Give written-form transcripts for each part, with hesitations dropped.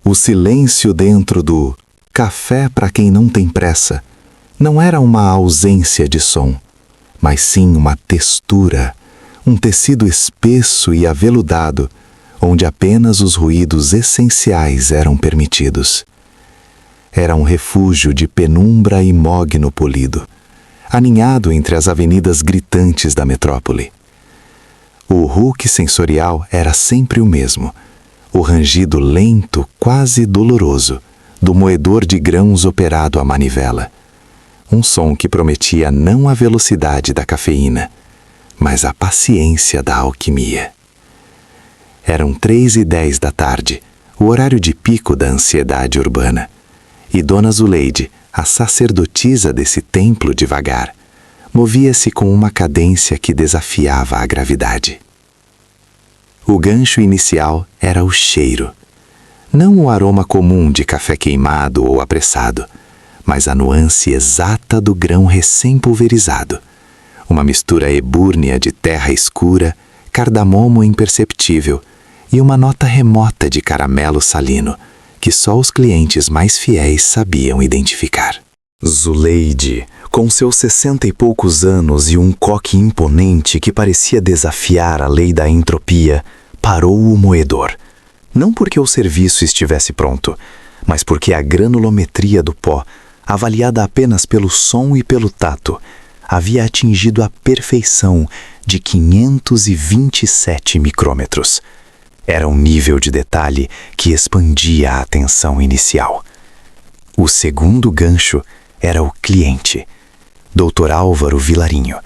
O silêncio dentro do café para quem não tem pressa não era uma ausência de som, mas sim uma textura, um tecido espesso e aveludado, onde apenas os ruídos essenciais eram permitidos. Era um refúgio de penumbra e mogno polido, aninhado entre as avenidas gritantes da metrópole. O Hulk sensorial era sempre o mesmo, o rangido lento, quase doloroso, do moedor de grãos operado à manivela. Um som que prometia não a velocidade da cafeína, mas a paciência da alquimia. Eram 3:10 da tarde, o horário de pico da ansiedade urbana, e Dona Zuleide, a sacerdotisa desse templo devagar, movia-se com uma cadência que desafiava a gravidade. O gancho inicial era o cheiro. Não o aroma comum de café queimado ou apressado, mas a nuance exata do grão recém-pulverizado. Uma mistura ebúrnea de terra escura, cardamomo imperceptível e uma nota remota de caramelo salino, que só os clientes mais fiéis sabiam identificar. Zuleide, com seus 60 e poucos anos e um coque imponente que parecia desafiar a lei da entropia, parou o moedor. Não porque o serviço estivesse pronto, mas porque a granulometria do pó, avaliada apenas pelo som e pelo tato, havia atingido a perfeição de 527 micrômetros. Era um nível de detalhe que expandia a atenção inicial. O segundo gancho era o cliente, Dr. Álvaro Vilarinho,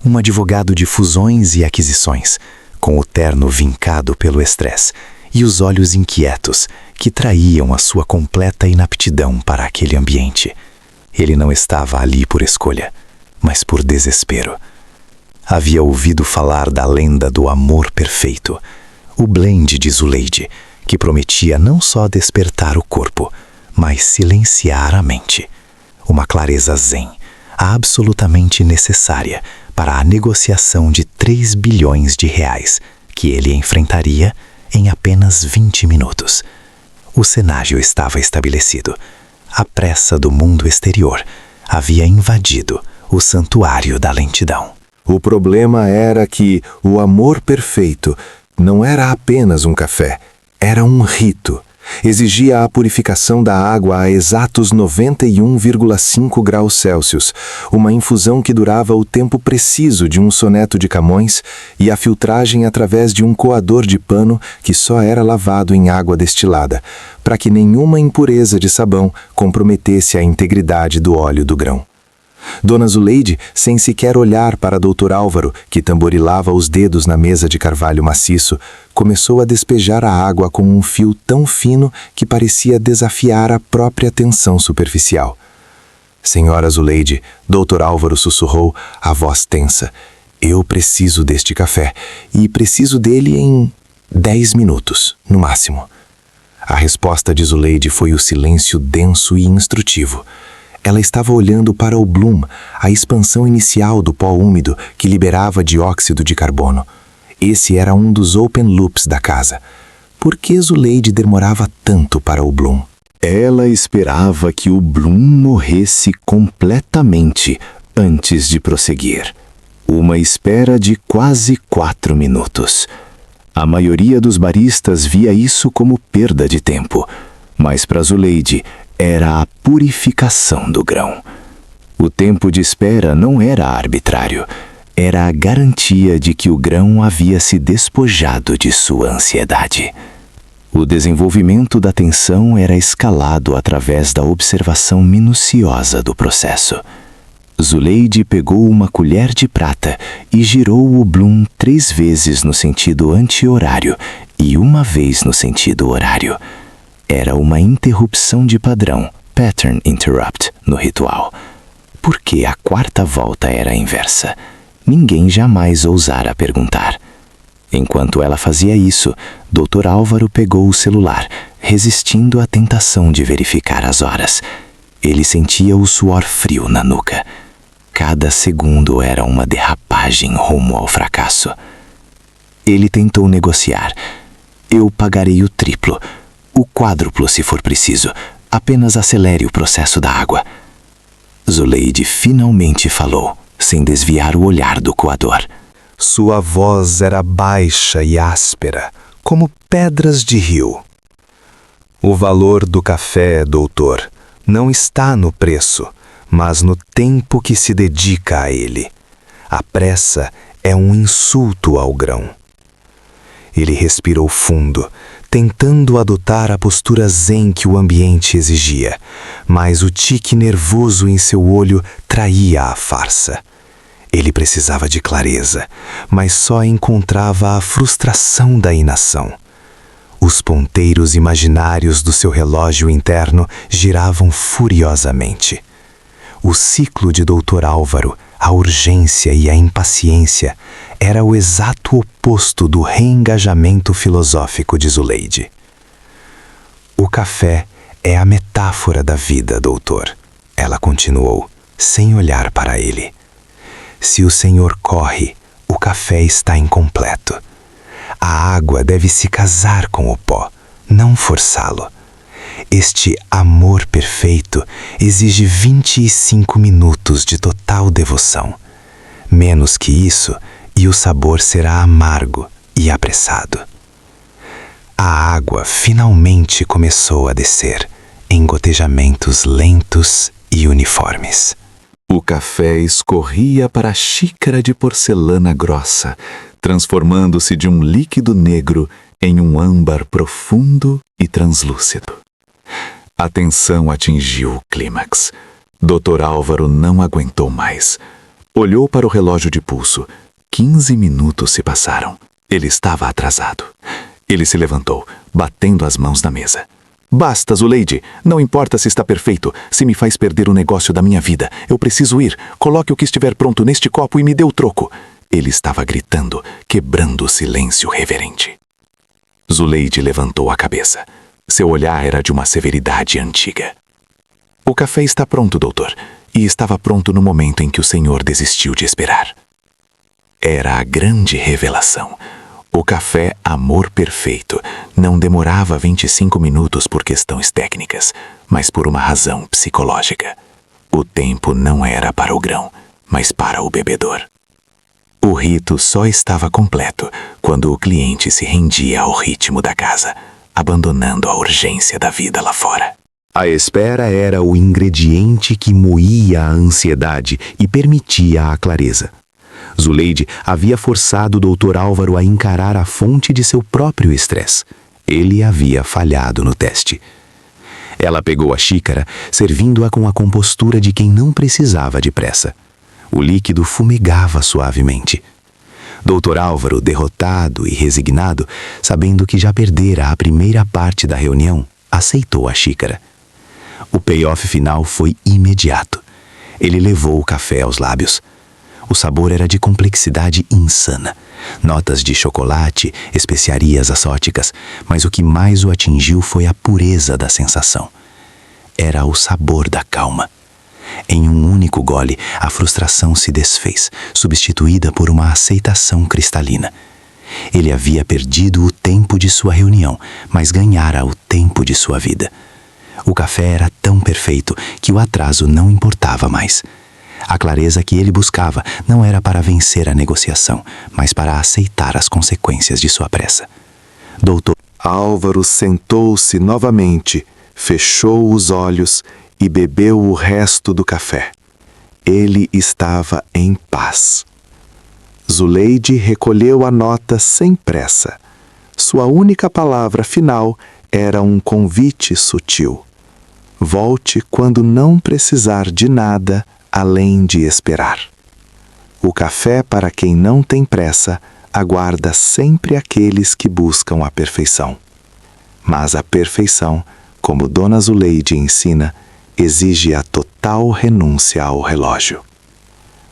um advogado de fusões e aquisições, com o terno vincado pelo estresse e os olhos inquietos que traíam a sua completa inaptidão para aquele ambiente. Ele não estava ali por escolha, mas por desespero. Havia ouvido falar da lenda do amor perfeito, o blend de Zuleide, que prometia não só despertar o corpo, mas silenciar a mente. Uma clareza zen, absolutamente necessária para a negociação de 3 bilhões de reais, que ele enfrentaria em apenas 20 minutos. O cenário estava estabelecido. A pressa do mundo exterior havia invadido o santuário da lentidão. O problema era que o amor perfeito não era apenas um café, era um rito. Exigia a purificação da água a exatos 91,5 graus Celsius, uma infusão que durava o tempo preciso de um soneto de Camões e a filtragem através de um coador de pano que só era lavado em água destilada, para que nenhuma impureza de sabão comprometesse a integridade do óleo do grão. Dona Zuleide, sem sequer olhar para Dr. Álvaro, que tamborilava os dedos na mesa de carvalho maciço, começou a despejar a água com um fio tão fino que parecia desafiar a própria tensão superficial. Senhora Zuleide, Dr. Álvaro sussurrou, a voz tensa, eu preciso deste café, e preciso dele em 10 minutos, no máximo. A resposta de Zuleide foi o silêncio denso e instrutivo. Ela estava olhando para o bloom, a expansão inicial do pó úmido que liberava dióxido de carbono. Esse era um dos open loops da casa. Por que Zuleide demorava tanto para o bloom? Ela esperava que o bloom morresse completamente antes de prosseguir. Uma espera de quase 4 minutos. A maioria dos baristas via isso como perda de tempo, mas para Zuleide era a purificação do grão. O tempo de espera não era arbitrário, era a garantia de que o grão havia se despojado de sua ansiedade. O desenvolvimento da tensão era escalado através da observação minuciosa do processo. Zuleide pegou uma colher de prata e girou o bloom 3 vezes no sentido anti-horário e 1 vez no sentido horário. Era uma interrupção de padrão, pattern interrupt, no ritual. Porque a 4ª volta era a inversa? Ninguém jamais ousara perguntar. Enquanto ela fazia isso, Dr. Álvaro pegou o celular, resistindo à tentação de verificar as horas. Ele sentia o suor frio na nuca. Cada segundo era uma derrapagem rumo ao fracasso. Ele tentou negociar. Eu pagarei o triplo. o quádruplo se for preciso. Apenas acelere o processo da água. Zuleide finalmente falou, sem desviar o olhar do coador. Sua voz era baixa e áspera, como pedras de rio. O valor do café, doutor, não está no preço, mas no tempo que se dedica a ele. A pressa é um insulto ao grão. Ele respirou fundo, tentando adotar a postura zen que o ambiente exigia, mas o tique nervoso em seu olho traía a farsa. Ele precisava de clareza, mas só encontrava a frustração da inação. Os ponteiros imaginários do seu relógio interno giravam furiosamente. O ciclo de Dr. Álvaro, a urgência e a impaciência, era o exato oposto do reengajamento filosófico de Zuleide. O café é a metáfora da vida, doutor, ela continuou, sem olhar para ele. Se o senhor corre, o café está incompleto. A água deve se casar com o pó, não forçá-lo. Este amor perfeito exige 25 minutos de total devoção. Menos que isso, e o sabor será amargo e apressado. A água finalmente começou a descer, em gotejamentos lentos e uniformes. O café escorria para a xícara de porcelana grossa, transformando-se de um líquido negro em um âmbar profundo e translúcido. A tensão atingiu o clímax. Dr. Álvaro não aguentou mais. Olhou para o relógio de pulso. 15 minutos se passaram. Ele estava atrasado. Ele se levantou, batendo as mãos na mesa. Basta, Zuleide. Não importa se está perfeito. Se me faz perder o negócio da minha vida. Eu preciso ir. Coloque o que estiver pronto neste copo e me dê o troco. Ele estava gritando, quebrando o silêncio reverente. Zuleide levantou a cabeça. Seu olhar era de uma severidade antiga. O café está pronto, doutor. E estava pronto no momento em que o senhor desistiu de esperar. Era a grande revelação. O café Amor Perfeito não demorava 25 minutos por questões técnicas, mas por uma razão psicológica. O tempo não era para o grão, mas para o bebedor. O rito só estava completo quando o cliente se rendia ao ritmo da casa, abandonando a urgência da vida lá fora. A espera era o ingrediente que moía a ansiedade e permitia a clareza. Zuleide havia forçado o Dr. Álvaro a encarar a fonte de seu próprio estresse. Ele havia falhado no teste. Ela pegou a xícara, servindo-a com a compostura de quem não precisava de pressa. O líquido fumegava suavemente. Dr. Álvaro, derrotado e resignado, sabendo que já perdera a primeira parte da reunião, aceitou a xícara. O payoff final foi imediato. Ele levou o café aos lábios. O sabor era de complexidade insana. Notas de chocolate, especiarias exóticas, mas o que mais o atingiu foi a pureza da sensação. Era o sabor da calma. Em um único gole, a frustração se desfez, substituída por uma aceitação cristalina. Ele havia perdido o tempo de sua reunião, mas ganhara o tempo de sua vida. O café era tão perfeito que o atraso não importava mais. A clareza que ele buscava não era para vencer a negociação, mas para aceitar as consequências de sua pressa. Doutor Álvaro sentou-se novamente, fechou os olhos e bebeu o resto do café. Ele estava em paz. Zuleide recolheu a nota sem pressa. Sua única palavra final era um convite sutil. Volte quando não precisar de nada além de esperar. O café para quem não tem pressa aguarda sempre aqueles que buscam a perfeição. Mas a perfeição, como Dona Zuleide ensina, exige a total renúncia ao relógio.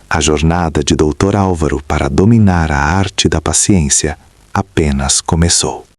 A jornada de Dr. Álvaro para dominar a arte da paciência apenas começou.